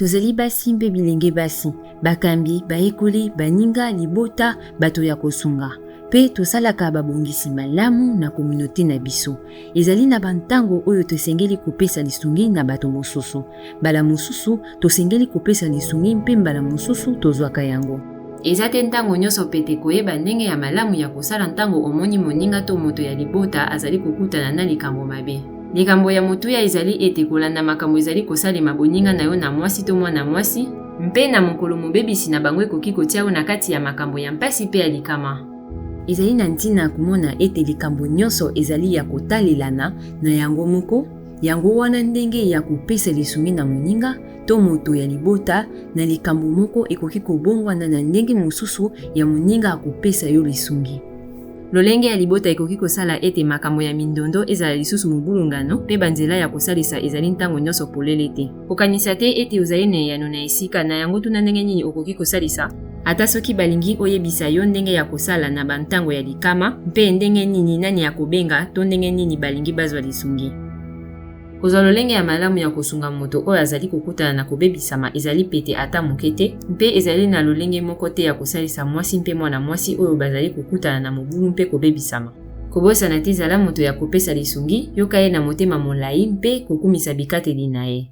tozali basi mpe bilenge basi, bakambi, baekoli, baninga, libota, bato ya kosunga. Pe tosalaka babongisi malamu na komunote na biso. Ezali na bantango oyo tosengeli kopesa lisungi na bato mosusu. Mbala mosusu tosengeli kopesa lisungi mpe mbala mosusu tozwaka yango. Eza te ntango nyonso pete koyeba ndenge ya malamu ya kosala ntango omoni moninga to moto ya libota azali kokutana na likambo mabe. Likambo ya motuya ezali ete kolanda makambo ezali kosalema boninga na yo na mwasi to mwana mwasi, mpe na mokolo mobebisi na bango ekoki kotia yo na kati ya makambo ya mpasi pe ya likama. Ezali na ntina komona ete likambo nyonso ezali ya kotalelana na yango moko, yango wana ndenge ya kopesa lisungi na moninga to moto ya libota na likambo moko ekoki kobongwana na ndenge mosusu ya moninga akopesa yo lisungi. Lolenge ya libota ekoki kosala ete makambo ya mindondo ezala lisusu mobulungano pe banzela ya kosalisa ezali ntango nyonso polele te. Kokanisa te ete ozali na eyano na esika na yango tuna ndenge nini okoki kosalisa. Ata soki balingi oyebisa yo ndenge ya kosala na bantango ya likama mpe ndenge nini nani ya kobenga to ndenge nini balingi bazwa lisungi. Kozwa lolenge ya malamu ya kosunga moto oyo azali kokutana na kobebisama ezali pete ata moke te mpe ezali na lolenge moko te ya kosalisa mwasi mpe mwana mwasi oyo bazali kokutana na mobulu mpe kobebisama. Kobosana te zala moto ya kopesa lisungi, yoka ye na motema molai mpe kokumisa bikateli na ye.